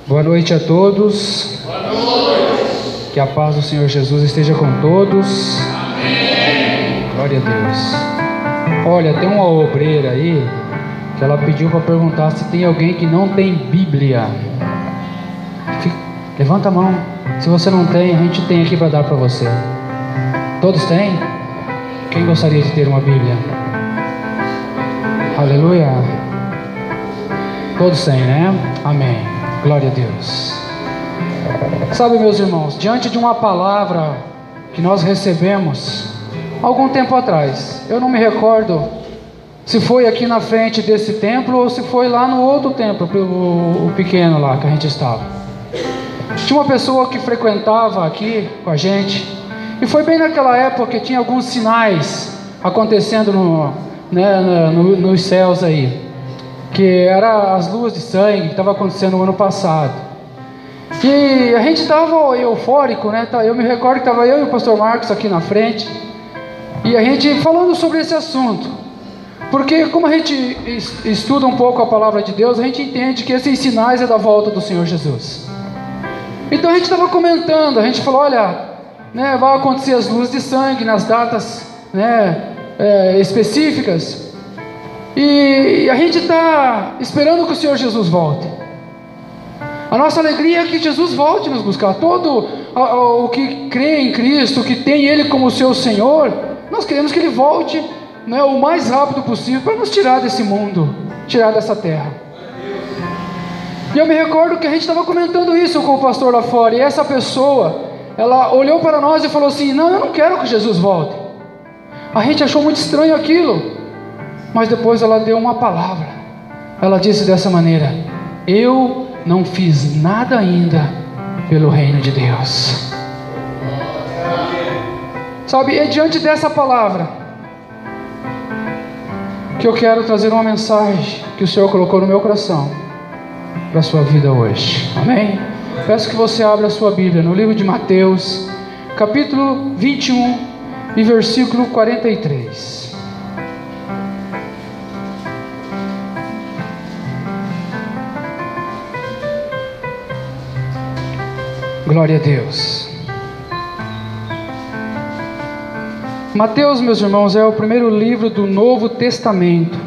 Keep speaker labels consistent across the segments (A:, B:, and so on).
A: Boa noite a todos.
B: Boa noite.
A: Que a paz do Senhor Jesus esteja com todos.
B: Amém.
A: Glória a Deus. Olha, tem uma obreira aí que ela pediu para perguntar se tem alguém que não tem Bíblia. Levanta a mão. Se você não tem, a gente tem aqui para dar para você. Todos têm? Quem gostaria de ter uma Bíblia? Aleluia. Todos têm, né? Amém. Glória a Deus. Sabe, meus irmãos, diante de uma palavra que nós recebemos algum tempo atrás, eu não me recordo se foi aqui na frente desse templo ou se foi lá no outro templo, o pequeno lá que a gente estava. Tinha uma pessoa que frequentava aqui com a gente, e foi bem naquela época que tinha alguns sinais acontecendo nos céus aí, que era as luzes de sangue que estava acontecendo no ano passado. E a gente estava eufórico, né? Eu me recordo que estava eu e o pastor Marcos aqui na frente, e a gente falando sobre esse assunto, porque como a gente estuda um pouco a palavra de Deus, a gente entende que esses sinais é da volta do Senhor Jesus. Então a gente estava comentando, a gente falou, olha, né, vai acontecer as luzes de sangue nas datas, né, específicas, e a gente está esperando que o Senhor Jesus volte. A nossa alegria é que Jesus volte nos buscar. Todo o que crê em Cristo, que tem Ele como seu Senhor, nós queremos que Ele volte, né, o mais rápido possível para nos tirar desse mundo, tirar dessa terra. E eu me recordo que a gente estava comentando isso com o pastor lá fora, e essa pessoa, ela olhou para nós e falou assim, não, eu não quero que Jesus volte. A gente achou muito estranho aquilo, mas depois ela deu uma palavra. Ela disse dessa maneira, eu não fiz nada ainda pelo reino de Deus. Sabe, é diante dessa palavra que eu quero trazer uma mensagem que o Senhor colocou no meu coração para a sua vida hoje. Amém? Peço que você abra a sua Bíblia no livro de Mateus, capítulo 21 e versículo 43. Glória a Deus. Mateus, meus irmãos, é o primeiro livro do Novo Testamento.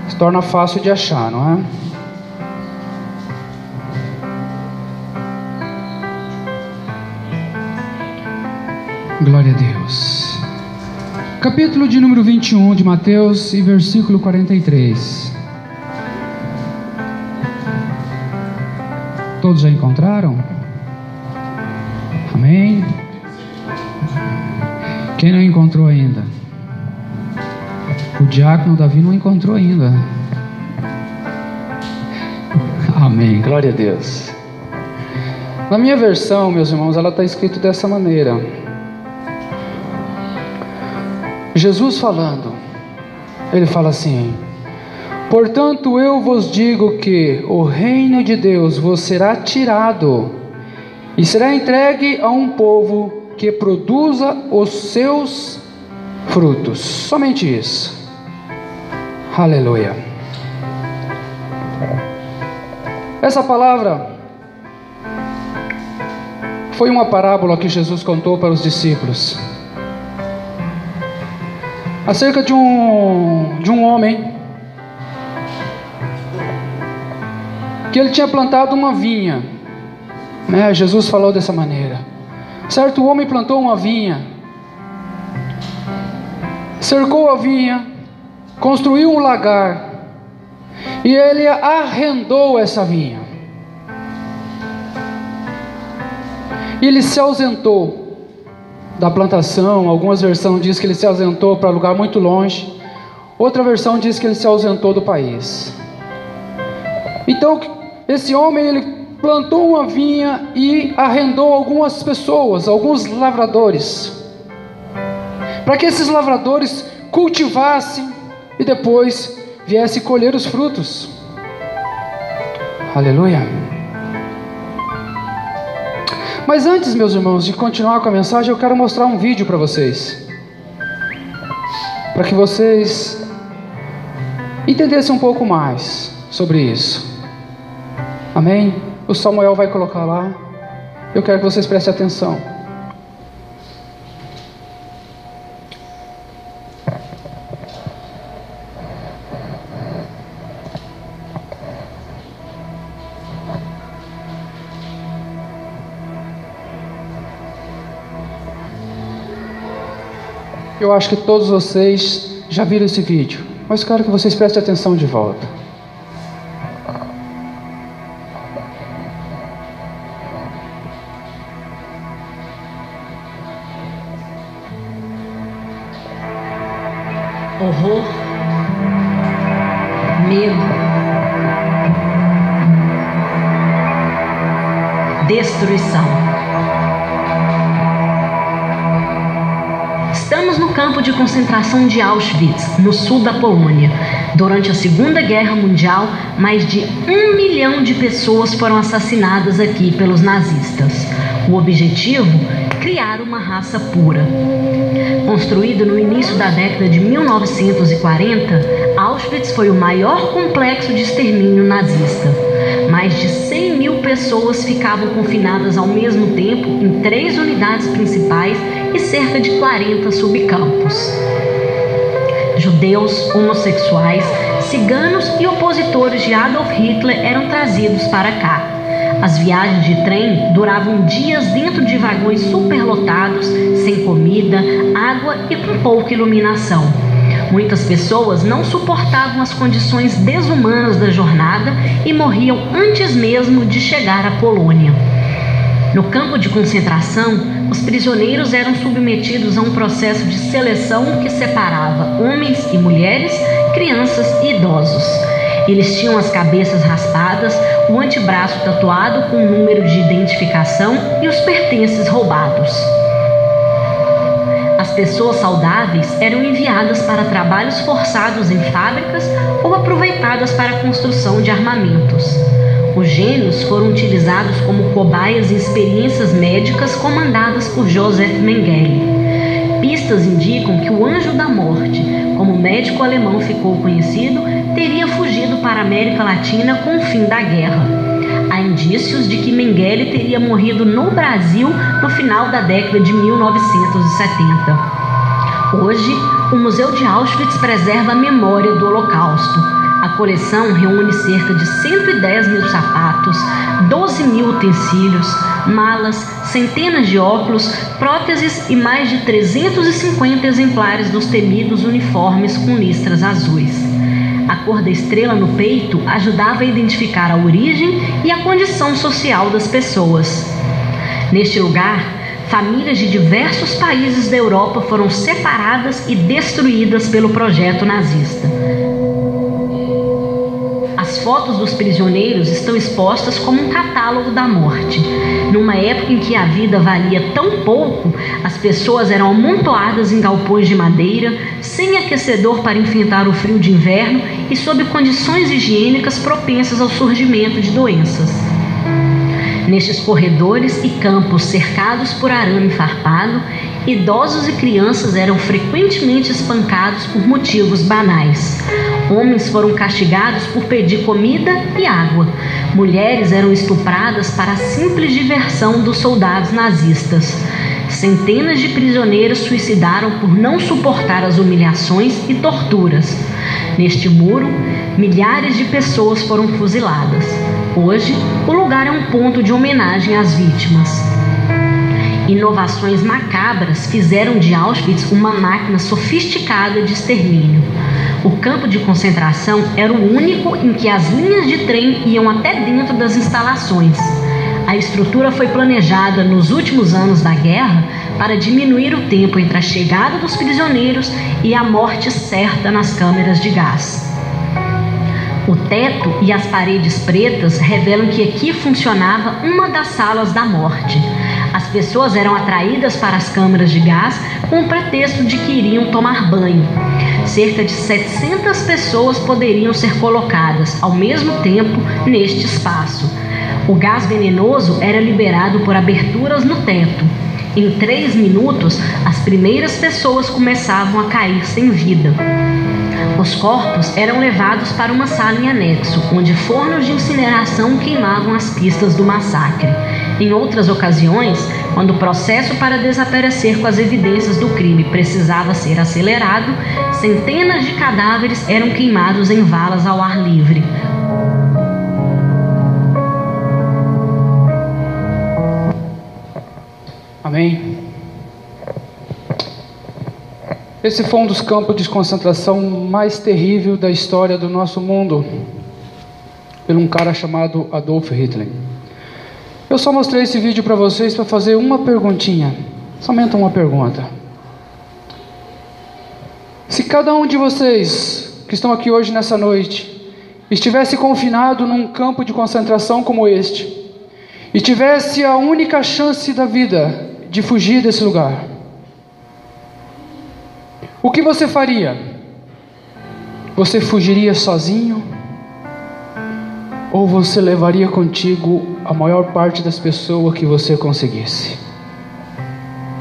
A: Se torna fácil de achar, não é? Glória a Deus. Capítulo de número 21 de Mateus e versículo 43. Todos já encontraram? Amém? Quem não encontrou ainda? O diácono Davi não encontrou ainda. Amém, glória a Deus. Na minha versão, meus irmãos, ela está escrito dessa maneira. Jesus falando, ele fala assim, portanto eu vos digo que o reino de Deus vos será tirado e será entregue a um povo que produza os seus frutos. Somente isso. Aleluia. Essa palavra foi uma parábola que Jesus contou para os discípulos acerca de um homem que ele tinha plantado uma vinha, né? Jesus falou dessa maneira. Certo homem plantou uma vinha, cercou a vinha, construiu um lagar e ele arrendou essa vinha. E ele se ausentou da plantação. Algumas versões diz que ele se ausentou para lugar muito longe, outra versão diz que ele se ausentou do país. Então esse homem, ele plantou uma vinha e arrendou algumas pessoas, alguns lavradores, para que esses lavradores cultivassem e depois viessem colher os frutos. Aleluia. Mas antes, meus irmãos, de continuar com a mensagem, eu quero mostrar um vídeo para vocês, para que vocês entendessem um pouco mais sobre isso. Amém? O Samuel vai colocar lá. Eu quero que vocês prestem atenção. Eu acho que todos vocês já viram esse vídeo, mas quero que vocês prestem atenção de volta.
C: Horror, medo, destruição. Estamos no campo de concentração de Auschwitz, no sul da Polônia. Durante a Segunda Guerra Mundial, mais de 1 milhão de pessoas foram assassinadas aqui pelos nazistas. O objetivo? Criar uma raça pura. Construído no início da década de 1940, Auschwitz foi o maior complexo de extermínio nazista. Mais de 100 mil pessoas ficavam confinadas ao mesmo tempo em 3 unidades principais e cerca de 40 subcampos. Judeus, homossexuais, ciganos e opositores de Adolf Hitler eram trazidos para cá. As viagens de trem duravam dias dentro de vagões superlotados, sem comida, água e com pouca iluminação. Muitas pessoas não suportavam as condições desumanas da jornada e morriam antes mesmo de chegar à Polônia. No campo de concentração, os prisioneiros eram submetidos a um processo de seleção que separava homens e mulheres, crianças e idosos. Eles tinham as cabeças raspadas, o antebraço tatuado com um número de identificação e os pertences roubados. As pessoas saudáveis eram enviadas para trabalhos forçados em fábricas ou aproveitadas para a construção de armamentos. Os gênios foram utilizados como cobaias em experiências médicas comandadas por Joseph Mengele. Pistas indicam que o Anjo da Morte, como o médico alemão ficou conhecido, teria fugido para a América Latina com o fim da guerra. Há indícios de que Mengele teria morrido no Brasil no final da década de 1970. Hoje, o Museu de Auschwitz preserva a memória do Holocausto. A coleção reúne cerca de 110 mil sapatos, 12 mil utensílios, malas, centenas de óculos, próteses e mais de 350 exemplares dos temidos uniformes com listras azuis. A cor da estrela no peito ajudava a identificar a origem e a condição social das pessoas. Neste lugar, famílias de diversos países da Europa foram separadas e destruídas pelo projeto nazista. As fotos dos prisioneiros estão expostas como um catálogo da morte. Numa época em que a vida valia tão pouco, as pessoas eram amontoadas em galpões de madeira, sem aquecedor para enfrentar o frio de inverno e sob condições higiênicas propensas ao surgimento de doenças. Nestes corredores e campos cercados por arame farpado, idosos e crianças eram frequentemente espancados por motivos banais. Homens foram castigados por pedir comida e água. Mulheres eram estupradas para a simples diversão dos soldados nazistas. Centenas de prisioneiros suicidaram por não suportar as humilhações e torturas. Neste muro, milhares de pessoas foram fuziladas. Hoje, o lugar é um ponto de homenagem às vítimas. Inovações macabras fizeram de Auschwitz uma máquina sofisticada de extermínio. O campo de concentração era o único em que as linhas de trem iam até dentro das instalações. A estrutura foi planejada nos últimos anos da guerra para diminuir o tempo entre a chegada dos prisioneiros e a morte certa nas câmeras de gás. O teto e as paredes pretas revelam que aqui funcionava uma das salas da morte. As pessoas eram atraídas para as câmeras de gás com o pretexto de que iriam tomar banho. Cerca de 700 pessoas poderiam ser colocadas ao mesmo tempo neste espaço. O gás venenoso era liberado por aberturas no teto. Em 3 minutos, as primeiras pessoas começavam a cair sem vida. Os corpos eram levados para uma sala em anexo, onde fornos de incineração queimavam as pistas do massacre. Em outras ocasiões, quando o processo para desaparecer com as evidências do crime precisava ser acelerado, centenas de cadáveres eram queimados em valas ao ar livre.
A: Amém? Esse foi um dos campos de concentração mais terrível da história do nosso mundo, por um cara chamado Adolf Hitler. Eu só mostrei esse vídeo para vocês para fazer uma perguntinha, somente uma pergunta. Se cada um de vocês que estão aqui hoje nessa noite estivesse confinado num campo de concentração como este e tivesse a única chance da vida de fugir desse lugar, o que você faria? Você fugiria sozinho? Ou você levaria contigo a maior parte das pessoas que você conseguisse?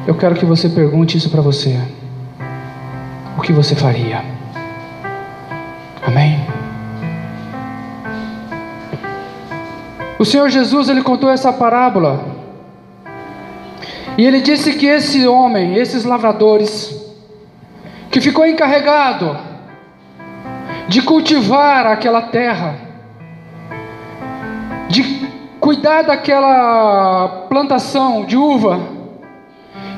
A: Eu quero que você pergunte isso para você. O que você faria? Amém? O Senhor Jesus, Ele contou essa parábola. E Ele disse que esse homem, esses lavradores, que ficou encarregado de cultivar aquela terra, de cuidar daquela plantação de uva,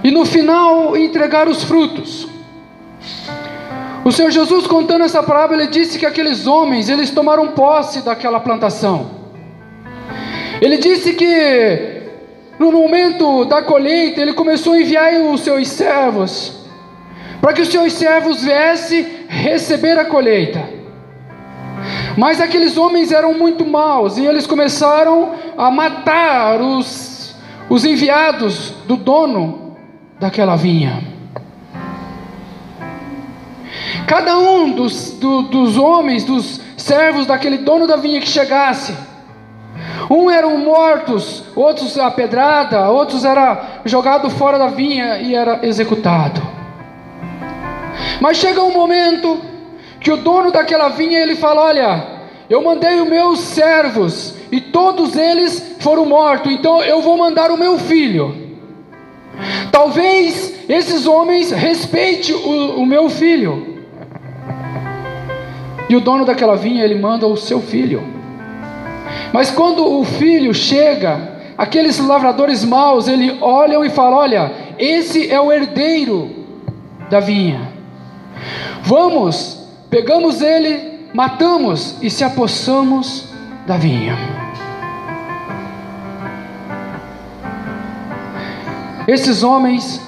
A: e no final entregar os frutos. O Senhor Jesus, contando essa parábola, Ele disse que aqueles homens, eles tomaram posse daquela plantação. Ele disse que no momento da colheita, Ele começou a enviar os seus servos, para que os seus servos viessem receber a colheita. Mas aqueles homens eram muito maus, e eles começaram a matar os enviados do dono daquela vinha. Cada um dos homens, dos servos daquele dono da vinha que chegasse, uns eram mortos, outros a pedrada, outros eram jogados fora da vinha e era executado. Mas chega um momento que o dono daquela vinha, ele fala: olha, eu mandei os meus servos e todos eles foram mortos, então eu vou mandar o meu filho. Talvez esses homens respeitem o meu filho. E o dono daquela vinha, ele manda o seu filho. Mas quando o filho chega, aqueles lavradores maus, eles olham e falam: olha, esse é o herdeiro da vinha. Vamos, pegamos ele, matamos e se apossamos da vinha. Esses homens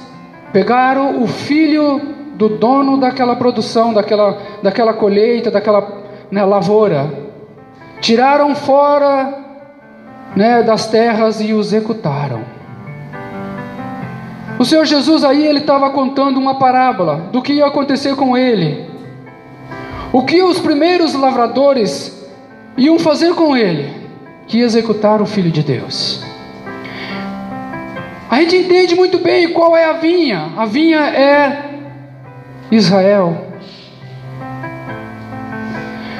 A: pegaram o filho do dono daquela produção, daquela colheita, daquela lavoura, tiraram fora das terras e o executaram. O Senhor Jesus aí, Ele estava contando uma parábola do que ia acontecer com Ele. O que os primeiros lavradores iam fazer com Ele? Que ia executar o Filho de Deus. A gente entende muito bem qual é a vinha. A vinha é Israel.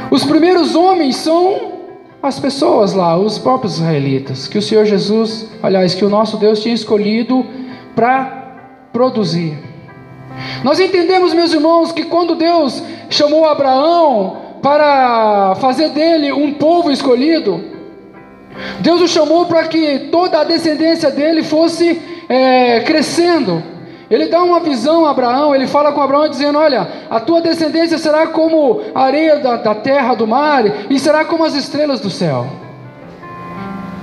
A: Os primeiros homens são as pessoas lá, os próprios israelitas, que o Senhor Jesus, aliás, que o nosso Deus tinha escolhido para produzir. Nós entendemos, meus irmãos, que quando Deus chamou Abraão para fazer dele um povo escolhido, Deus o chamou para que toda a descendência dele fosse crescendo. Ele dá uma visão a Abraão, ele fala com Abraão dizendo: olha, a tua descendência será como a areia da terra, do mar, e será como as estrelas do céu.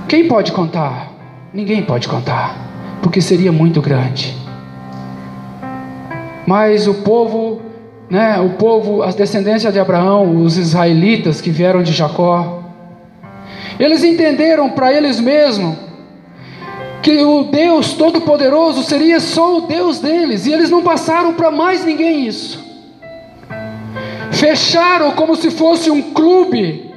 A: Quem pode contar? Ninguém pode contar, porque seria muito grande. Mas o povo, as descendências de Abraão, os israelitas que vieram de Jacó, eles entenderam para eles mesmos que o Deus Todo-Poderoso seria só o Deus deles, e eles não passaram para mais ninguém isso. Fecharam como se fosse um clube,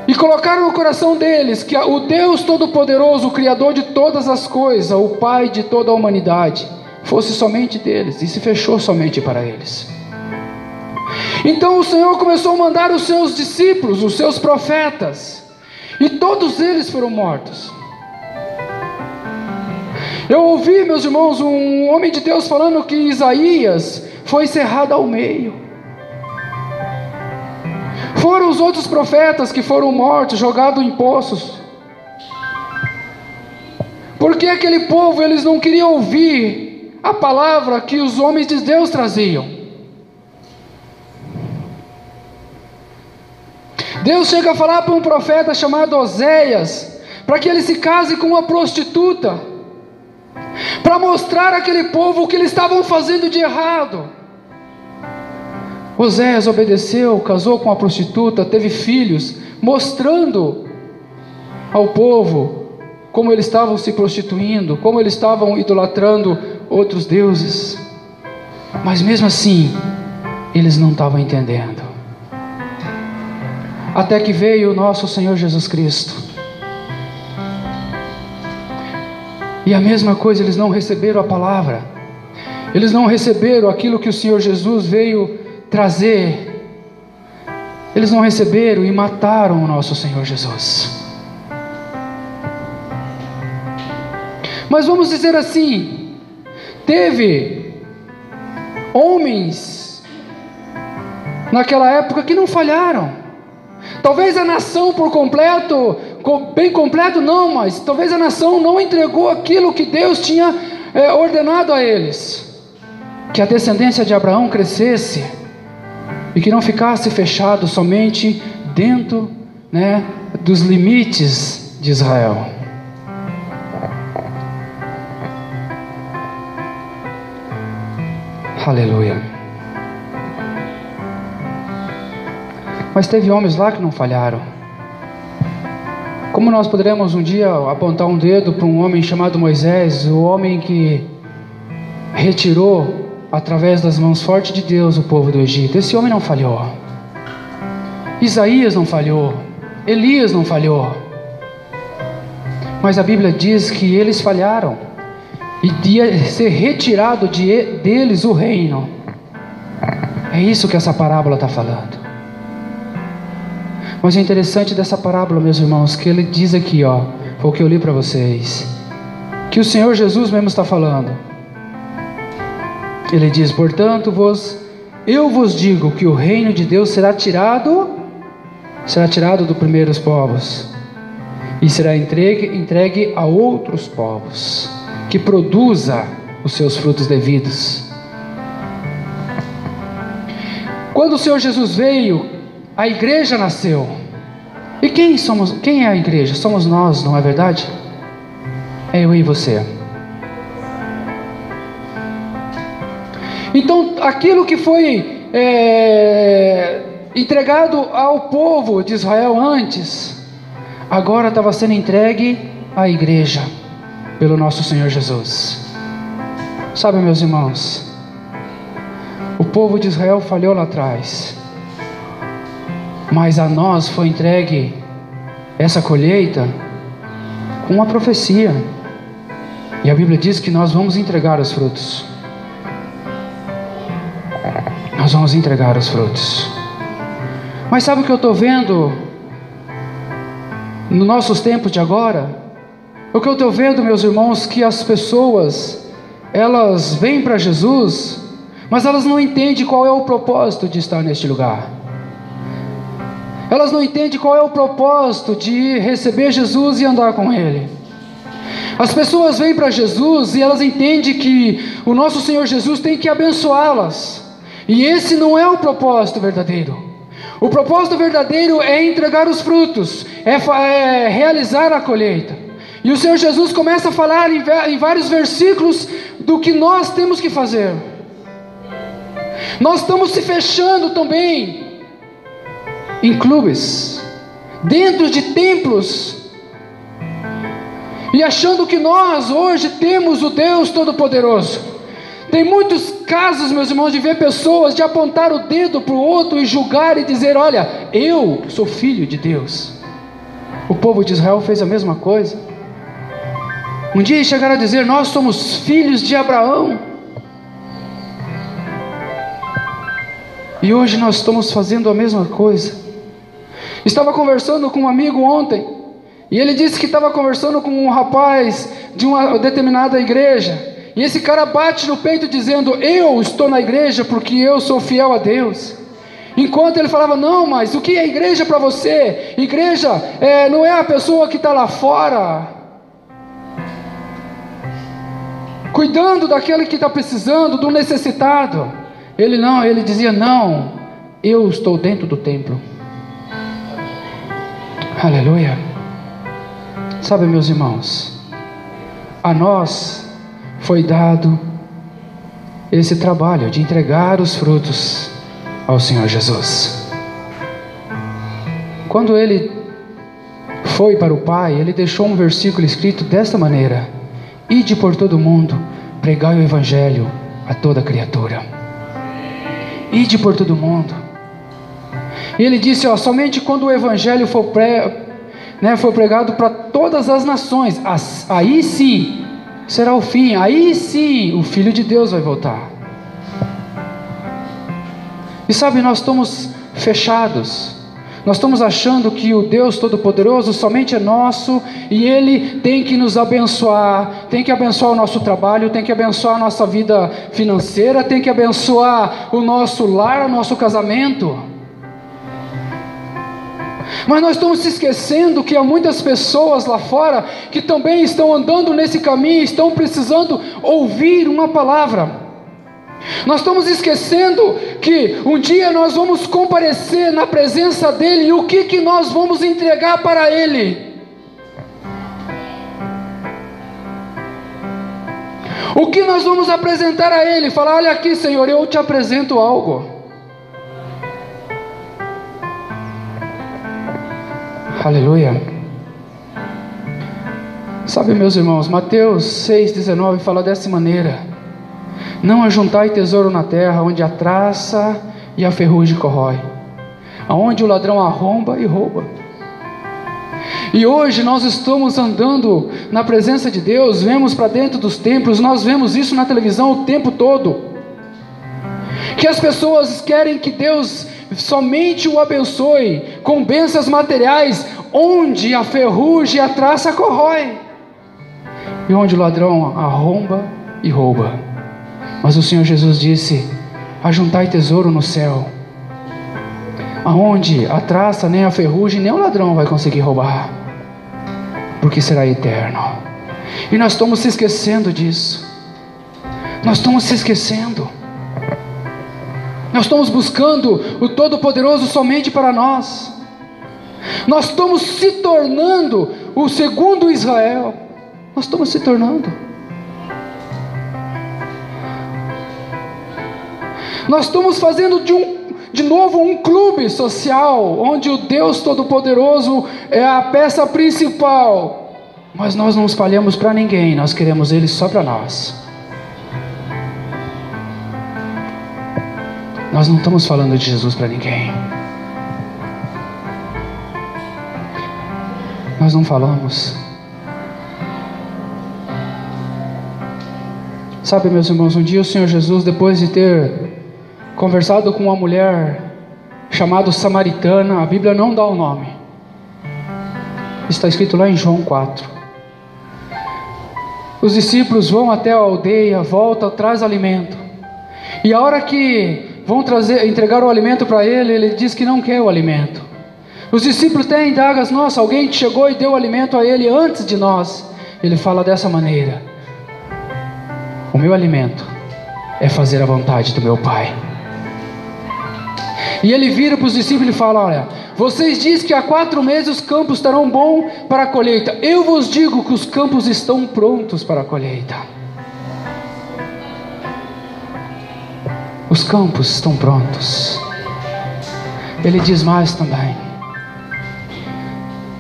A: e colocaram no coração deles que o Deus Todo-Poderoso, o Criador de todas as coisas, o Pai de toda a humanidade, fosse somente deles, e se fechou somente para eles. Então o Senhor começou a mandar os seus discípulos, os seus profetas, e todos eles foram mortos. Eu ouvi, meus irmãos, um homem de Deus falando que Isaías foi cerrado ao meio. Foram os outros profetas que foram mortos, jogados em poços. Porque aquele povo, eles não queriam ouvir a palavra que os homens de Deus traziam. Deus chega a falar para um profeta chamado Oséias, para que ele se case com uma prostituta, para mostrar àquele povo o que eles estavam fazendo de errado. Oséias obedeceu, casou com a prostituta, teve filhos, mostrando ao povo como eles estavam se prostituindo, como eles estavam idolatrando outros deuses. Mas mesmo assim, eles não estavam entendendo. Até que veio o nosso Senhor Jesus Cristo. E a mesma coisa, eles não receberam a palavra. Eles não receberam aquilo que o Senhor Jesus veio trazer. Eles não receberam e mataram o nosso Senhor Jesus. Mas vamos dizer assim, teve homens naquela época que não falharam. Talvez a nação por completo, bem completo não, mas talvez a nação não entregou aquilo que Deus tinha ordenado a eles. Que a descendência de Abraão crescesse e que não ficasse fechado somente dentro, dos limites de Israel. Aleluia. Mas teve homens lá que não falharam. Como nós poderemos um dia apontar um dedo para um homem chamado Moisés, o homem que retirou através das mãos fortes de Deus o povo do Egito? Esse homem não falhou. Isaías não falhou. Elias não falhou. Mas a Bíblia diz que eles falharam e ia ser retirado deles o reino. É isso que essa parábola está falando. Mas o interessante dessa parábola, meus irmãos, que ele diz aqui, foi o que eu li para vocês, que o Senhor Jesus mesmo está falando. Ele diz: portanto, eu vos digo que o reino de Deus será tirado dos primeiros povos e será entregue a outros povos, que produza os seus frutos devidos. Quando o Senhor Jesus veio, a igreja nasceu. E quem é a igreja? Somos nós, não é verdade? É eu e você. Então, aquilo que foi entregado ao povo de Israel antes, agora estava sendo entregue à igreja, pelo nosso Senhor Jesus. Sabe, meus irmãos, o povo de Israel falhou lá atrás, mas a nós foi entregue essa colheita com uma profecia. E a Bíblia diz que nós vamos entregar os frutos. Nós vamos entregar os frutos. Mas sabe o que eu estou vendo nos nossos tempos de agora? O que eu estou vendo, meus irmãos, que as pessoas, elas vêm para Jesus, mas elas não entendem qual é o propósito de estar neste lugar. Elas não entendem qual é o propósito de receber Jesus e andar com Ele. As pessoas vêm para Jesus e elas entendem que o nosso Senhor Jesus tem que abençoá-las. E esse não é o propósito verdadeiro. O propósito verdadeiro é entregar os frutos, é realizar a colheita. E o Senhor Jesus começa a falar em vários versículos do que nós temos que fazer. Nós estamos se fechando também em clubes, dentro de templos, e achando que nós hoje temos o Deus Todo-Poderoso. Tem muitos casos, meus irmãos, de ver pessoas, de apontar o dedo para o outro e julgar e dizer: olha, eu sou filho de Deus. O povo de Israel fez a mesma coisa. Um dia chegaram a dizer: nós somos filhos de Abraão. E hoje nós estamos fazendo a mesma coisa. Estava conversando com um amigo ontem, e ele disse que estava conversando com um rapaz de uma determinada igreja, e esse cara bate no peito dizendo: eu estou na igreja porque eu sou fiel a Deus. Enquanto ele falava: não, mas o que é igreja para você? Igreja não é a pessoa que está lá fora, cuidando daquele que está precisando, do necessitado. Ele dizia: não, eu estou dentro do templo. Aleluia. Sabe, meus irmãos, a nós foi dado esse trabalho de entregar os frutos ao Senhor Jesus. Quando ele foi para o Pai, ele deixou um versículo escrito desta maneira: ide por todo mundo, pregai o Evangelho a toda criatura. Ide por todo mundo. E ele disse: somente quando o Evangelho for pregado para todas as nações, aí sim será o fim, aí sim o Filho de Deus vai voltar. E sabe, nós estamos fechados, nós estamos achando que o Deus Todo-Poderoso somente é nosso, e Ele tem que nos abençoar, tem que abençoar o nosso trabalho, tem que abençoar a nossa vida financeira, tem que abençoar o nosso lar, o nosso casamento. Mas nós estamos se esquecendo que há muitas pessoas lá fora que também estão andando nesse caminho, estão precisando ouvir uma palavra. Nós estamos esquecendo que um dia nós vamos comparecer na presença dEle, e o que nós vamos entregar para Ele? O que nós vamos apresentar a Ele? Falar: olha aqui, Senhor, eu te apresento algo. Aleluia. Sabe, meus irmãos, Mateus 6,19 fala dessa maneira: não ajuntai tesouro na terra, onde a traça e a ferrugem corrói, aonde o ladrão arromba e rouba. E hoje nós estamos andando na presença de Deus, vemos para dentro dos templos, nós vemos isso na televisão o tempo todo, que as pessoas querem que Deus somente o abençoe com bênçãos materiais, onde a ferrugem e a traça corrói, e onde o ladrão arromba e rouba. Mas o Senhor Jesus disse: ajuntai tesouro no céu, aonde a traça, nem a ferrugem, nem o ladrão vai conseguir roubar, porque será eterno. E nós estamos se esquecendo disso. Nós estamos se esquecendo. Nós estamos buscando o Todo-Poderoso somente para nós. Nós estamos se tornando o segundo Israel. Nós estamos se tornando. Nós estamos fazendo de novo um clube social, onde o Deus Todo-Poderoso é a peça principal, mas nós não espalhamos para ninguém, nós queremos Ele só para nós. Nós não estamos falando de Jesus para ninguém. Nós não falamos. Sabe, meus irmãos, um dia o Senhor Jesus, depois de ter conversado com uma mulher chamada samaritana, a Bíblia não dá o nome, está escrito lá em João 4. Os discípulos vão até a aldeia, voltam, traz alimento, e a hora que vão entregar o alimento para ele, ele diz que não quer o alimento. Os discípulos até indagam: nossa, alguém chegou e deu alimento a ele antes de nós. Ele fala dessa maneira: o meu alimento é fazer a vontade do meu Pai. E ele vira para os discípulos e fala: olha, vocês dizem que há 4 meses os campos estarão bons para a colheita. Eu vos digo que os campos estão prontos para a colheita. Os campos estão prontos. Ele diz mais também: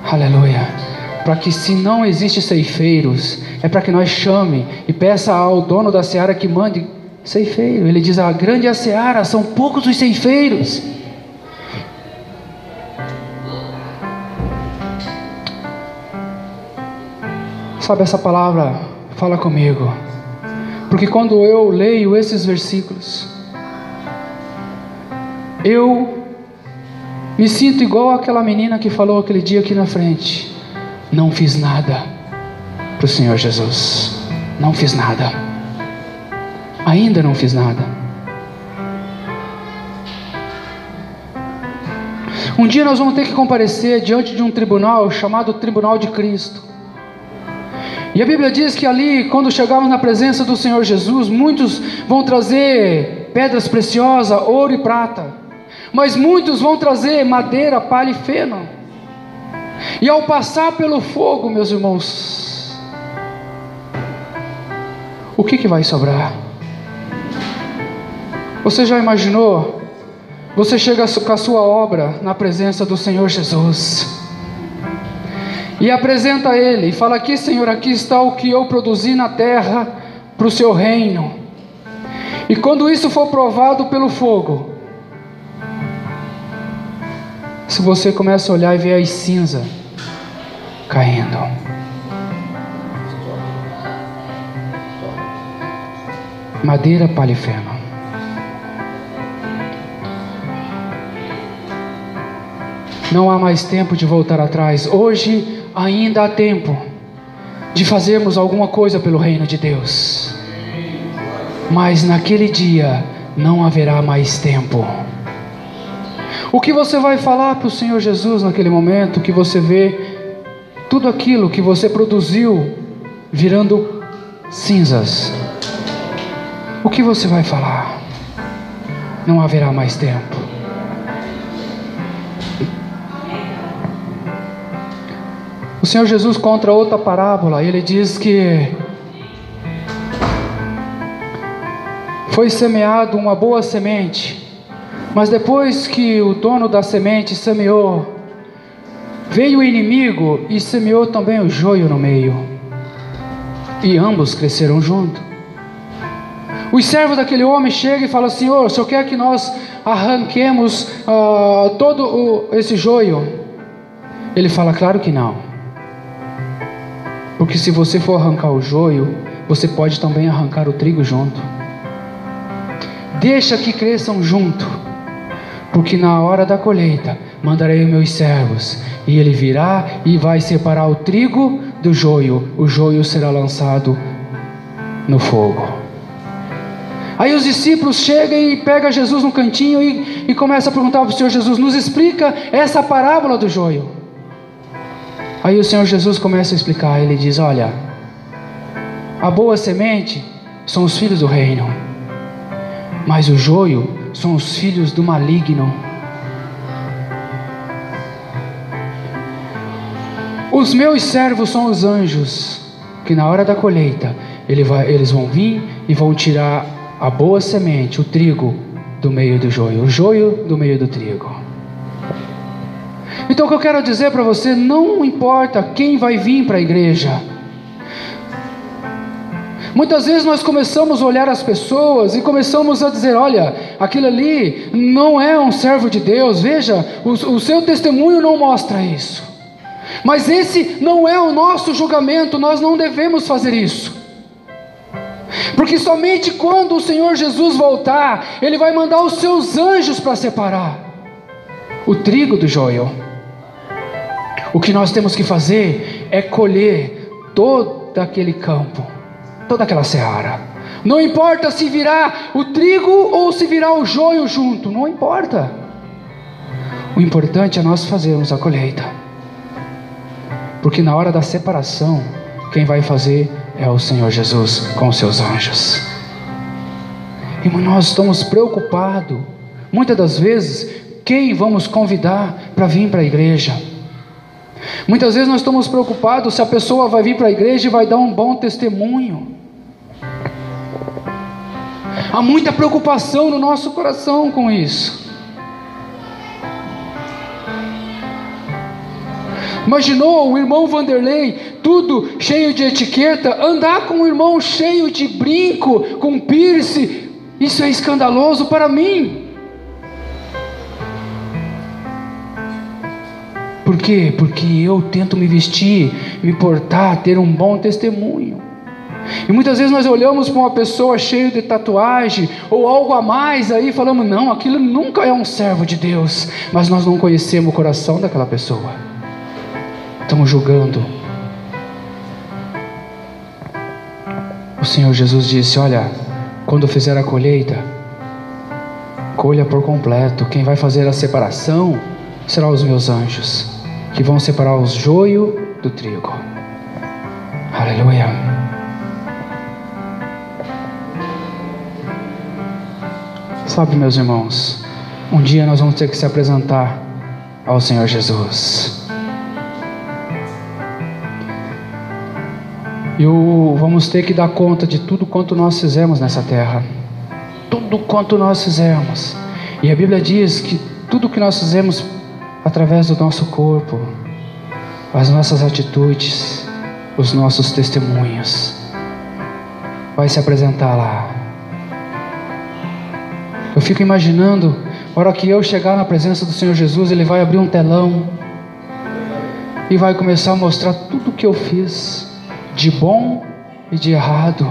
A: aleluia, para que se não existe ceifeiros, é para que nós chame e peça ao dono da seara que mande ceifeiro. Ele diz: a grande é a seara, são poucos os ceifeiros. Sabe, essa palavra fala comigo, porque quando eu leio esses versículos, eu me sinto igual aquela menina que falou aquele dia aqui na frente: não fiz nada para o Senhor Jesus, não fiz nada, ainda não fiz nada. Um dia nós vamos ter que comparecer diante de um tribunal chamado Tribunal de Cristo. E a Bíblia diz que ali, quando chegarmos na presença do Senhor Jesus, muitos vão trazer pedras preciosas, ouro e prata, mas muitos vão trazer madeira, palha e feno. E ao passar pelo fogo, meus irmãos, o que vai sobrar? Você já imaginou? Você chega com a sua obra na presença do Senhor Jesus e apresenta a Ele e fala: aqui, Senhor, aqui está o que eu produzi na terra para o seu reino. E quando isso for provado pelo fogo, se você começa a olhar e ver as cinzas caindo, madeira, palha e feno, não há mais tempo de voltar atrás. Hoje ainda há tempo de fazermos alguma coisa pelo reino de Deus, mas naquele dia não haverá mais tempo. O que você vai falar para o Senhor Jesus naquele momento que você vê tudo aquilo que você produziu virando cinzas? O que você vai falar? Não haverá mais tempo. O Senhor Jesus conta outra parábola. Ele diz que foi semeado uma boa semente, mas depois que o dono da semente semeou, veio o inimigo e semeou também o joio no meio, e ambos cresceram junto. Os servos daquele homem chegam e falam: Senhor, o Senhor quer que nós arranquemos todo esse joio? Ele fala: claro que não. Porque se você for arrancar o joio, você pode também arrancar o trigo junto. Deixa que cresçam junto, porque na hora da colheita mandarei os meus servos, e ele virá e vai separar o trigo do joio. O joio será lançado no fogo. Aí os discípulos chegam e pegam Jesus no cantinho e começam a perguntar para o Senhor Jesus: nos explica essa parábola do joio. Aí o Senhor Jesus começa a explicar. Ele diz: olha, a boa semente são os filhos do reino, mas o joio são os filhos do maligno. Os meus servos são os anjos, que na hora da colheita eles vão vir e vão tirar a boa semente, o trigo, do meio do joio, o joio do meio do trigo. Então o que eu quero dizer para você: não importa quem vai vir para a igreja. Muitas vezes nós começamos a olhar as pessoas e começamos a dizer: olha, aquele ali não é um servo de Deus, veja, o seu testemunho não mostra isso. Mas esse não é o nosso julgamento, nós não devemos fazer isso. Porque somente quando o Senhor Jesus voltar, Ele vai mandar os seus anjos para separar o trigo do joio. O que nós temos que fazer é colher todo aquele campo, toda aquela seara. Não importa se virá o trigo ou se virá o joio junto, não importa. O importante é nós fazermos a colheita, porque na hora da separação, quem vai fazer é o Senhor Jesus com os seus anjos. Irmão, nós estamos preocupados, muitas das vezes, quem vamos convidar para vir para a igreja. Muitas vezes nós estamos preocupados se a pessoa vai vir para a igreja e vai dar um bom testemunho. Há muita preocupação no nosso coração com isso. Imaginou o irmão Vanderlei, tudo cheio de etiqueta, andar com um irmão cheio de brinco, com piercing? Isso é escandaloso para mim. Por quê? Porque eu tento me vestir, me portar, ter um bom testemunho. E muitas vezes nós olhamos para uma pessoa cheia de tatuagem ou algo a mais aí e falamos, não, aquilo nunca é um servo de Deus. Mas nós não conhecemos o coração daquela pessoa. Estamos julgando. O Senhor Jesus disse, olha, quando fizer a colheita, colha por completo. Quem vai fazer a separação serão os meus anjos, que vão separar o joio do trigo. Aleluia. Sabe, meus irmãos, um dia nós vamos ter que se apresentar ao Senhor Jesus. E vamos ter que dar conta de tudo quanto nós fizemos nessa terra. Tudo quanto nós fizemos. E a Bíblia diz que tudo que nós fizemos através do nosso corpo, as nossas atitudes, os nossos testemunhos, vai se apresentar lá. Eu fico imaginando, a hora que eu chegar na presença do Senhor Jesus, Ele vai abrir um telão e vai começar a mostrar tudo o que eu fiz, de bom e de errado.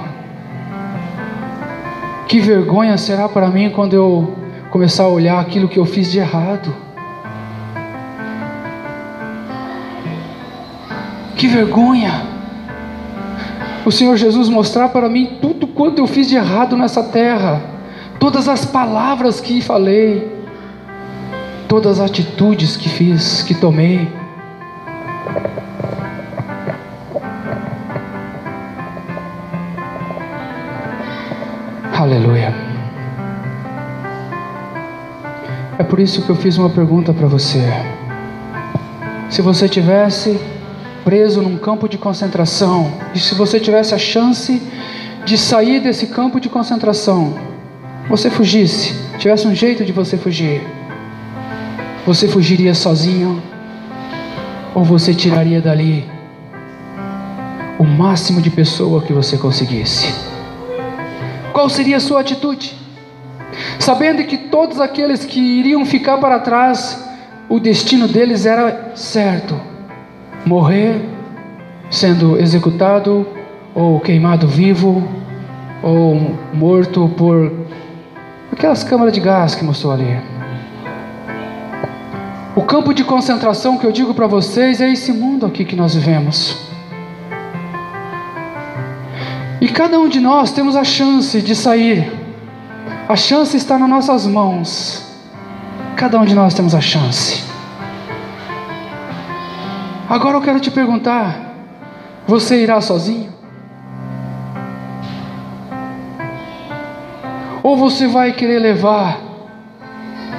A: Que vergonha será para mim quando eu começar a olhar aquilo que eu fiz de errado. Que vergonha o Senhor Jesus mostrar para mim tudo quanto eu fiz de errado nessa terra, todas as palavras que falei, todas as atitudes que fiz, que tomei. Aleluia. É por isso que eu fiz uma pergunta para você. Se você tivesse preso num campo de concentração, e se você tivesse a chance de sair desse campo de concentração, você fugisse, tivesse um jeito de você fugir, você fugiria sozinho? Ou você tiraria dali o máximo de pessoa que você conseguisse? Qual seria a sua atitude? Sabendo que todos aqueles que iriam ficar para trás, o destino deles era certo: morrer, sendo executado, ou queimado vivo, ou morto por aquelas câmaras de gás que mostrou ali. O campo de concentração que eu digo para vocês é esse mundo aqui que nós vivemos. E cada um de nós temos a chance de sair. A chance está nas nossas mãos. Cada um de nós temos a chance. Agora eu quero te perguntar: você irá sozinho? Ou você vai querer levar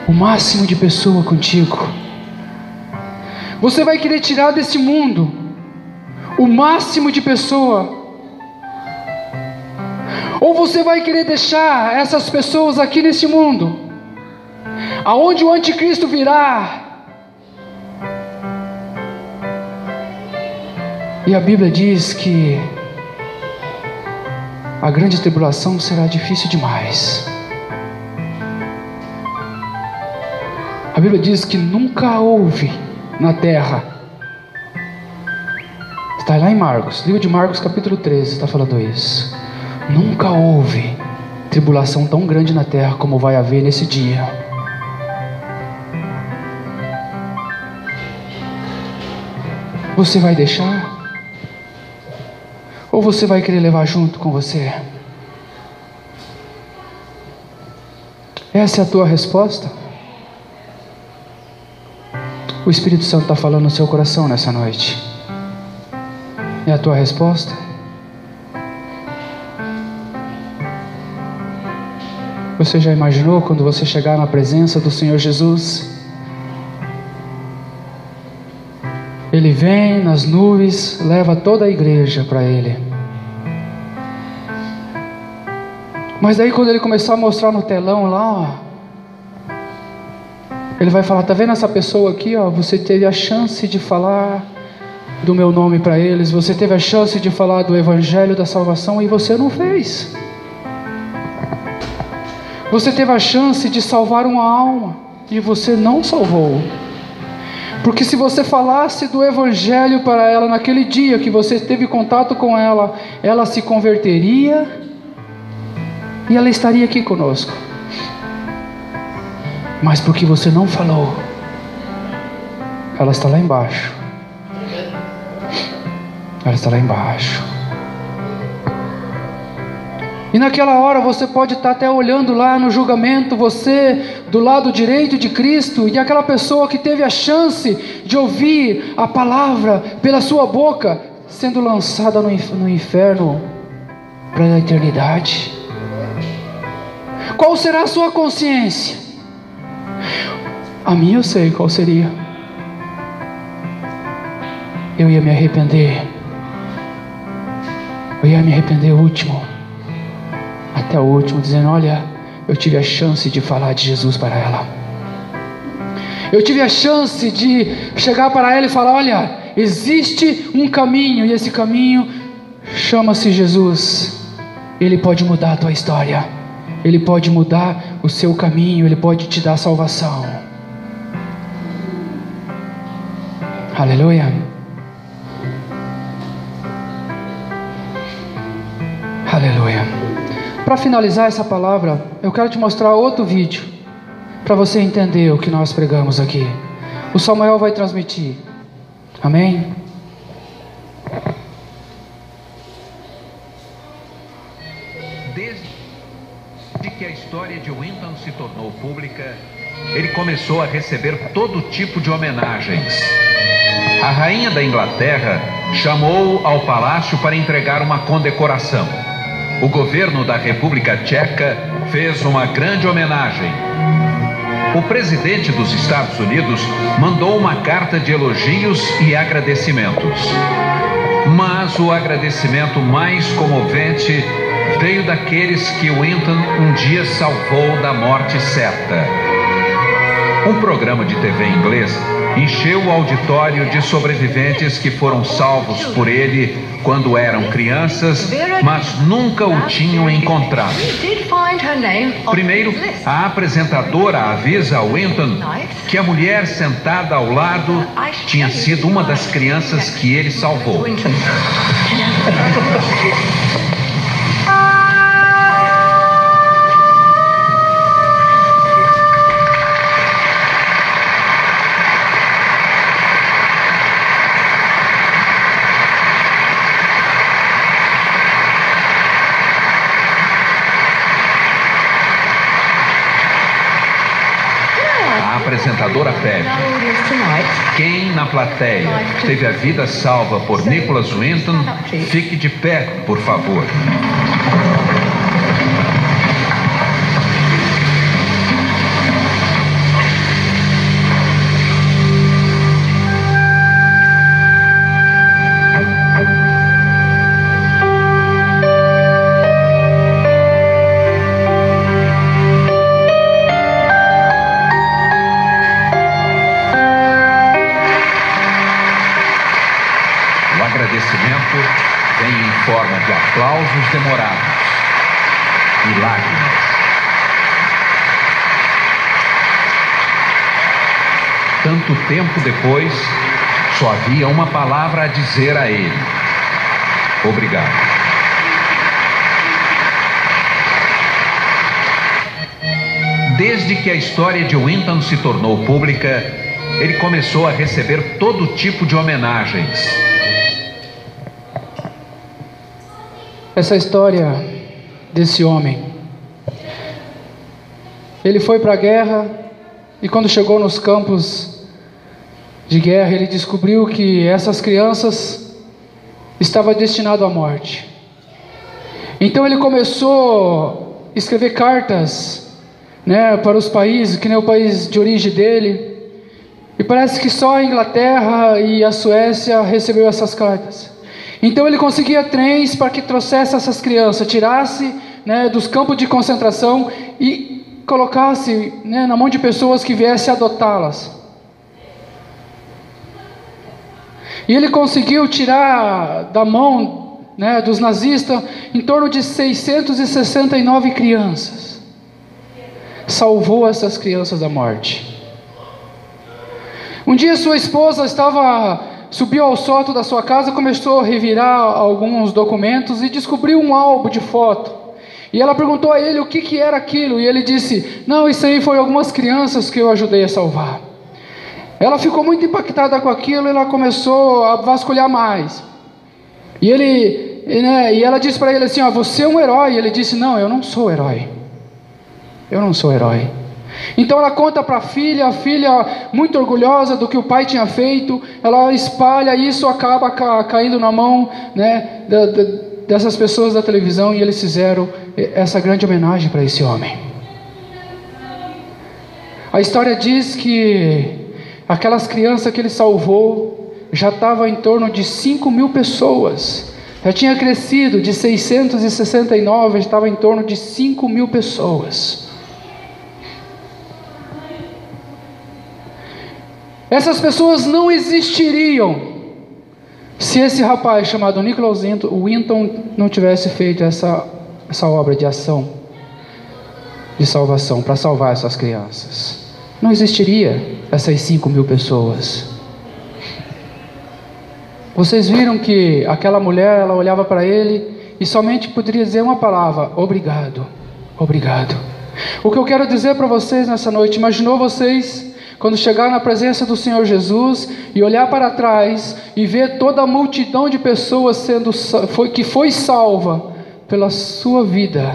A: o máximo de pessoa contigo? Você vai querer tirar desse mundo o máximo de pessoa? Ou você vai querer deixar essas pessoas aqui nesse mundo, aonde o anticristo virá? E a Bíblia diz que a grande tribulação será difícil demais. A Bíblia diz que nunca houve na terra, está lá em Marcos, livro de Marcos capítulo 13, está falando isso. Nunca houve tribulação tão grande na terra como vai haver nesse dia. Você vai deixar? Ou você vai querer levar junto com você? Essa é a tua resposta? O Espírito Santo está falando no seu coração nessa noite. É a tua resposta? Você já imaginou quando você chegar na presença do Senhor Jesus? Ele vem nas nuvens, leva toda a igreja para Ele. Mas daí quando Ele começar a mostrar no telão lá, ó, Ele vai falar: tá vendo essa pessoa aqui, ó? Você teve a chance de falar do meu nome para eles, você teve a chance de falar do evangelho da salvação e você não fez. Você teve a chance de salvar uma alma e você não salvou. Porque se você falasse do Evangelho para ela naquele dia que você teve contato com ela, ela se converteria e ela estaria aqui conosco. Mas porque você não falou, ela está lá embaixo. Ela está lá embaixo. E naquela hora você pode estar até olhando lá no julgamento, você do lado direito de Cristo, e aquela pessoa que teve a chance de ouvir a palavra pela sua boca, sendo lançada no inferno para a eternidade. Qual será a sua consciência? A minha eu sei qual seria. Eu ia me arrepender. Eu ia me arrepender até o último, dizendo: olha, eu tive a chance de falar de Jesus para ela. Eu tive a chance de chegar para ela e falar: olha, existe um caminho, e esse caminho chama-se Jesus. Ele pode mudar a tua história, Ele pode mudar o seu caminho, Ele pode te dar salvação. Aleluia. Aleluia. Para finalizar essa palavra, eu quero te mostrar outro vídeo, para você entender o que nós pregamos aqui. O Samuel vai transmitir. Amém?
D: Desde que a história de Winton se tornou pública, ele começou a receber todo tipo de homenagens. A rainha da Inglaterra chamou-o ao palácio para entregar uma condecoração. O governo da República Tcheca fez uma grande homenagem. O presidente dos Estados Unidos mandou uma carta de elogios e agradecimentos. Mas o agradecimento mais comovente veio daqueles que Winton um dia salvou da morte certa. Um programa de TV inglês encheu o auditório de sobreviventes que foram salvos por ele quando eram crianças, mas nunca o tinham encontrado. Primeiro, a apresentadora avisa a Winton que a mulher sentada ao lado tinha sido uma das crianças que ele salvou. A apresentadora pede: quem na plateia teve a vida salva por Nicholas Winton, fique de pé, por favor. Vem em forma de aplausos demorados e lágrimas. Tanto tempo depois, só havia uma palavra a dizer a ele: obrigado. Desde que a história de Winton se tornou pública, ele começou a receber todo tipo de homenagens.
A: Essa história desse homem, ele foi para a guerra, e quando chegou nos campos de guerra, ele descobriu que essas crianças estavam destinadas à morte. Então ele começou a escrever cartas, para os países, que nem o país de origem dele, e parece que só a Inglaterra e a Suécia recebeu essas cartas. Então ele conseguia trens para que trouxesse essas crianças, tirasse dos campos de concentração e colocasse na mão de pessoas que viessem adotá-las. E ele conseguiu tirar da mão dos nazistas em torno de 669 crianças. Salvou essas crianças da morte. Um dia sua esposa subiu ao sótão da sua casa, começou a revirar alguns documentos e descobriu um álbum de foto. E ela perguntou a ele o que era aquilo, e ele disse: não, isso aí foi algumas crianças que eu ajudei a salvar. Ela ficou muito impactada com aquilo, e ela começou a vasculhar mais. E ela disse para ele assim: você é um herói. E ele disse: não, eu não sou herói. Eu não sou herói. Então ela conta para a filha muito orgulhosa do que o pai tinha feito, ela espalha, e isso acaba caindo na mão, né, dessas pessoas da televisão, e eles fizeram essa grande homenagem para esse homem. A história diz que aquelas crianças que ele salvou já estavam em torno de 5.000 pessoas. Já tinha crescido de 669, estava em torno de 5.000 pessoas. Essas pessoas não existiriam se esse rapaz chamado Nicholas Winton não tivesse feito essa obra de ação, de salvação, para salvar essas crianças. Não existiria essas 5.000 pessoas. Vocês viram que aquela mulher, ela olhava para ele e somente poderia dizer uma palavra: obrigado, obrigado. O que eu quero dizer para vocês nessa noite, imaginou vocês quando chegar na presença do Senhor Jesus e olhar para trás e ver toda a multidão de pessoas que foi salva pela sua vida,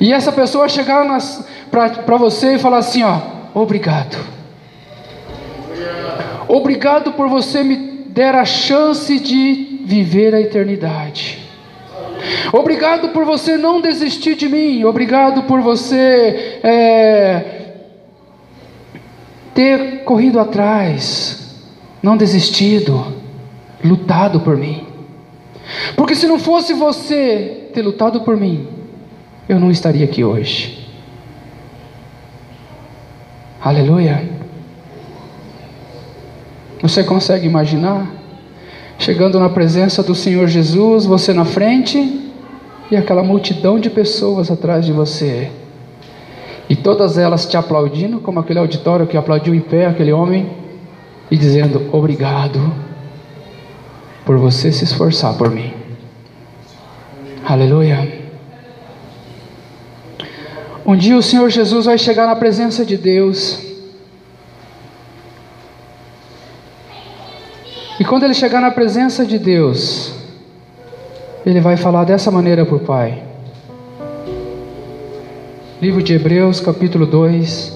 A: e essa pessoa chegar para você e falar assim: obrigado, obrigado por você me der a chance de viver a eternidade, obrigado por você não desistir de mim, obrigado por você ter corrido atrás, não desistido, lutado por mim. Porque se não fosse você ter lutado por mim, eu não estaria aqui hoje. Aleluia. Você consegue imaginar chegando na presença do Senhor Jesus, você na frente e aquela multidão de pessoas atrás de você, e todas elas te aplaudindo, como aquele auditório que aplaudiu em pé aquele homem, e dizendo: obrigado por você se esforçar por mim. Aleluia. Um dia o Senhor Jesus vai chegar na presença de Deus, e quando ele chegar na presença de Deus, ele vai falar dessa maneira para o Pai. Livro de Hebreus, capítulo 2,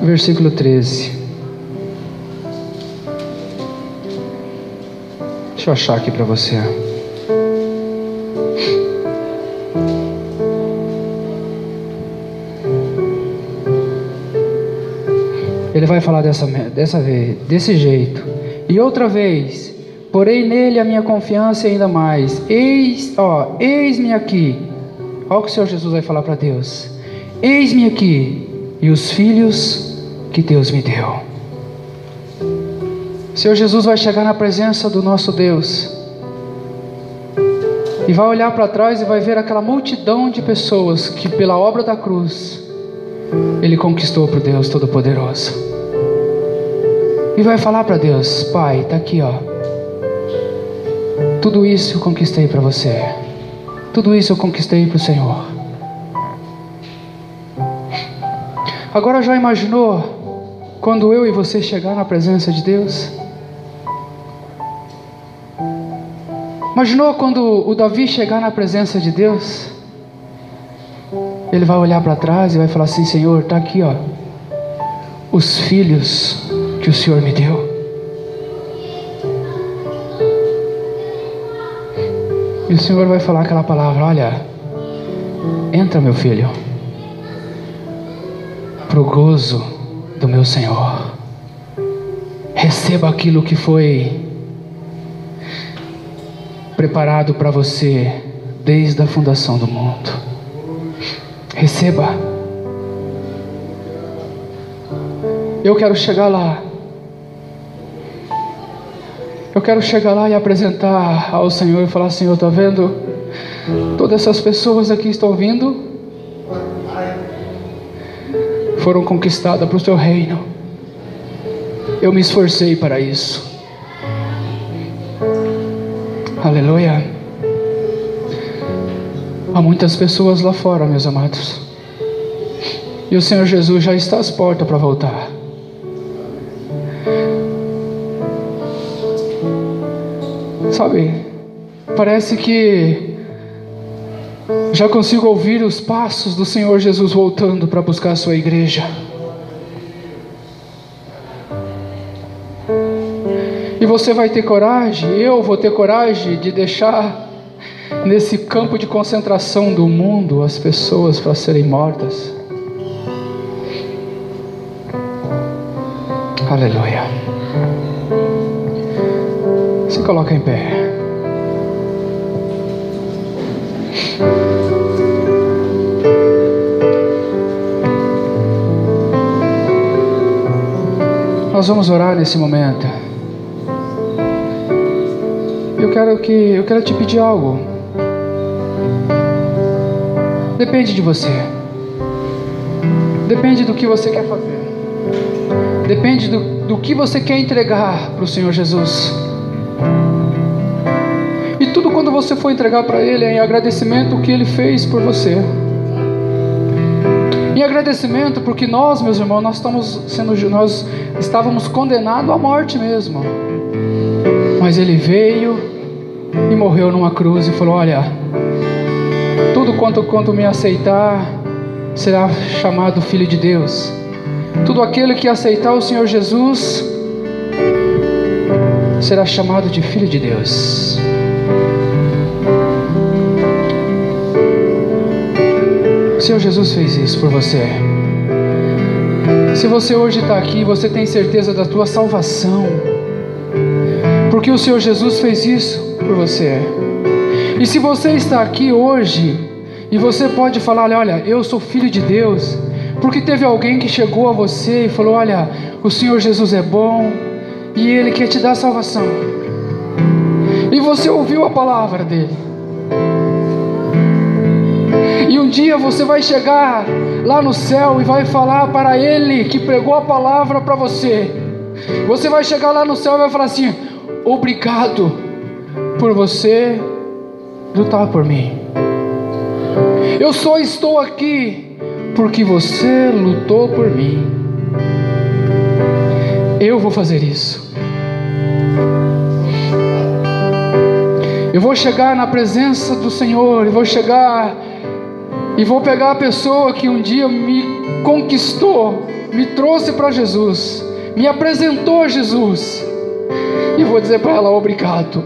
A: versículo 13. Deixa eu achar aqui para você. Ele vai falar dessa vez, desse jeito: e outra vez, porei nele a minha confiança ainda mais. Eis-me aqui. Olha o que o Senhor Jesus vai falar para Deus: eis-me aqui e os filhos que Deus me deu. O Senhor Jesus vai chegar na presença do nosso Deus e vai olhar para trás e vai ver aquela multidão de pessoas que pela obra da cruz Ele conquistou para o Deus Todo-Poderoso, e vai falar para Deus: Pai, está aqui, tudo isso eu conquistei para você, tudo isso eu conquistei para o Senhor. Agora já imaginou quando eu e você chegar na presença de Deus? Imaginou quando o Davi chegar na presença de Deus? Ele vai olhar para trás e vai falar assim: Senhor, está aqui, os filhos que o Senhor me deu. E o Senhor vai falar aquela palavra: olha, entra, meu filho, pro gozo do meu Senhor. Receba aquilo que foi preparado para você desde a fundação do mundo. Receba. Eu quero chegar lá. Eu quero chegar lá e apresentar ao Senhor e falar: Senhor, está vendo? Todas essas pessoas aqui estão vindo foram conquistadas para o teu reino. Eu me esforcei para isso. Aleluia. Há muitas pessoas lá fora, meus amados, e o Senhor Jesus já está às portas para voltar. Sabe, parece que já consigo ouvir os passos do Senhor Jesus voltando para buscar a sua igreja. E você vai ter coragem, eu vou ter coragem de deixar nesse campo de concentração do mundo as pessoas para serem mortas? Aleluia. Se coloca em pé. Nós vamos orar nesse momento. Eu quero te pedir algo. Depende de você. Depende do que você quer fazer. Depende do que você quer entregar para o Senhor Jesus. E tudo quando você for entregar para Ele é em agradecimento o que Ele fez por você. Em agradecimento porque nós, meus irmãos, nós estávamos condenados à morte mesmo. Mas Ele veio e morreu numa cruz e falou: olha, tudo quanto me aceitar será chamado Filho de Deus. Tudo aquele que aceitar o Senhor Jesus será chamado de Filho de Deus. O Senhor Jesus fez isso por você. Se você hoje está aqui, você tem certeza da tua salvação, porque o Senhor Jesus fez isso por você. E se você está aqui hoje e você pode falar: olha, eu sou filho de Deus, porque teve alguém que chegou a você e falou: olha, o Senhor Jesus é bom e Ele quer te dar salvação. E você ouviu a palavra dEle. E um dia você vai chegar lá no céu e vai falar para Ele que pregou a palavra para você. Você vai chegar lá no céu e vai falar assim: obrigado por você lutar por mim. Eu só estou aqui porque você lutou por mim. Eu vou fazer isso. Eu vou chegar na presença do Senhor. Eu vou chegar e vou pegar a pessoa que um dia me conquistou, me trouxe para Jesus, me apresentou a Jesus, e vou dizer para ela: obrigado.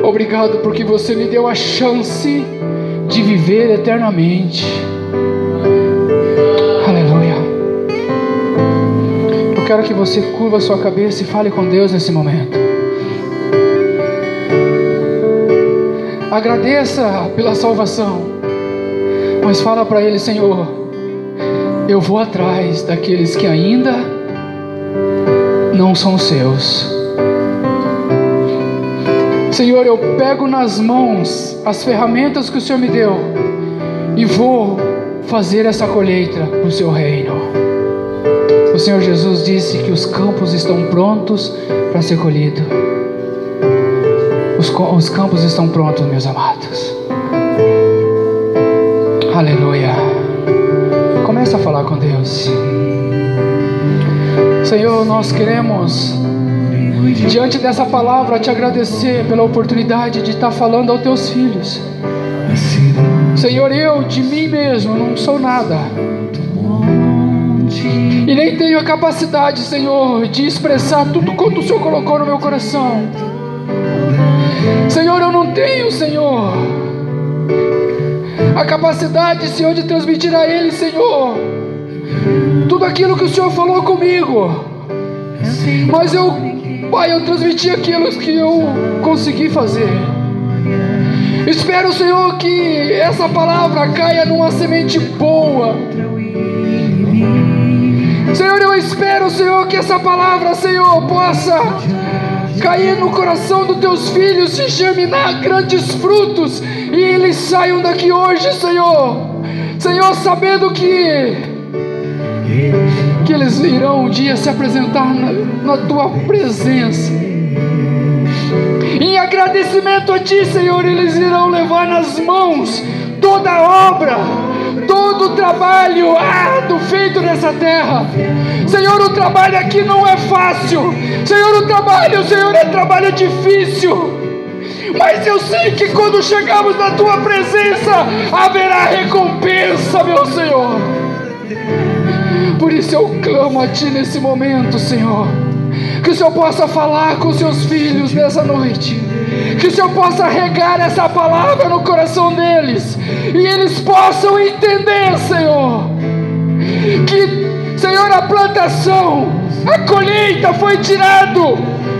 A: Obrigado porque você me deu a chance de viver eternamente. Aleluia. Eu quero que você curva a sua cabeça e fale com Deus nesse momento. Agradeça pela salvação, mas fala para Ele: Senhor, eu vou atrás daqueles que ainda não são seus. Senhor, eu pego nas mãos as ferramentas que o Senhor me deu e vou fazer essa colheita para o Seu reino. O Senhor Jesus disse que os campos estão prontos para ser colhidos. Os campos estão prontos, meus amados. Aleluia. Começa a falar com Deus. Senhor, nós queremos, diante dessa palavra, te agradecer pela oportunidade de estar falando aos teus filhos. Senhor, eu de mim mesmo não sou nada, e nem tenho a capacidade, Senhor, de expressar tudo quanto o Senhor colocou no meu coração. Senhor, eu não tenho, Senhor, a capacidade, Senhor, de transmitir a Ele, Senhor, tudo aquilo que o Senhor falou comigo. Mas eu, Pai, eu transmiti aquilo que eu consegui fazer. Espero, Senhor, que essa palavra caia numa semente boa. Senhor, eu espero, Senhor, que essa palavra, Senhor, possa cair no coração dos teus filhos e germinar grandes frutos, e eles saiam daqui hoje, Senhor, sabendo que que eles irão um dia se apresentar na tua presença. Em agradecimento a ti, Senhor, eles irão levar nas mãos toda a obra, todo o trabalho árduo feito nessa terra. Senhor, o trabalho aqui não é fácil. Senhor, o trabalho, Senhor, é trabalho difícil. Mas eu sei que quando chegarmos na tua presença, haverá recompensa, meu Senhor. Por isso eu clamo a ti nesse momento, Senhor, que o Senhor possa falar com os seus filhos nessa noite, que o Senhor possa regar essa palavra no coração deles, e eles possam entender, Senhor, que, Senhor, a plantação, a colheita foi tirado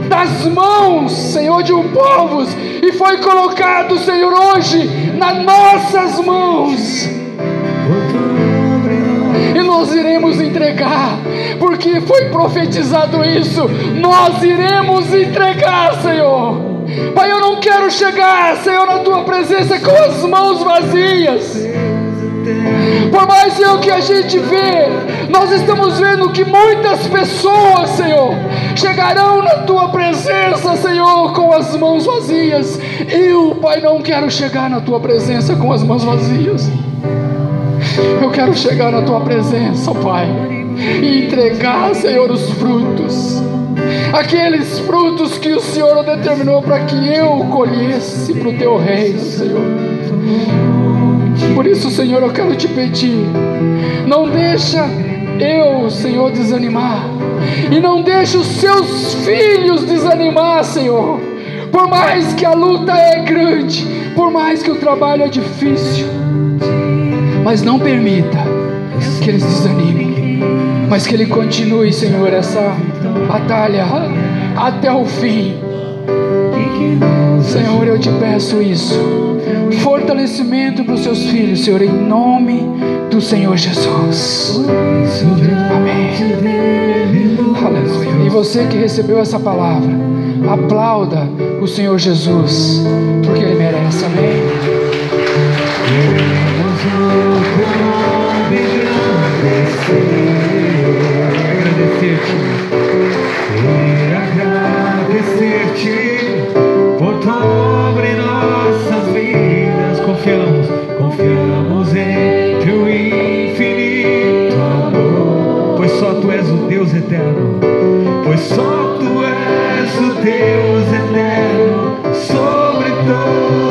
A: das mãos, Senhor, de um povo, e foi colocado, Senhor, hoje nas nossas mãos. E nós iremos entregar, porque foi profetizado isso. Nós iremos entregar, Senhor. Pai, eu não quero chegar, Senhor, na tua presença com as mãos vazias. Por mais, Senhor, que a gente vê, nós estamos vendo que muitas pessoas, Senhor, chegarão na tua presença, Senhor, com as mãos vazias. Eu, Pai, não quero chegar na tua presença com as mãos vazias. Eu quero chegar na tua presença, Pai, e entregar, Senhor, os frutos, aqueles frutos que o Senhor determinou para que eu colhesse para o teu reino, Senhor. Por isso, Senhor, eu quero te pedir, não deixa eu, Senhor, desanimar, e não deixa os seus filhos desanimar, Senhor. Por mais que a luta é grande, por mais que o trabalho é difícil, mas não permita que eles desanimem, mas que ele continue, Senhor, essa batalha até o fim. Senhor, eu te peço isso, fortalecimento para os seus filhos, Senhor, em nome do Senhor Jesus. Amém. Aleluia. E você que recebeu essa palavra, aplauda o Senhor Jesus, porque Ele merece. Amém.
E: Agradecer-te por tua obra em nossas vidas. Confiamos em teu infinito amor, pois só tu és o Deus eterno, pois só tu és o Deus eterno sobre todo.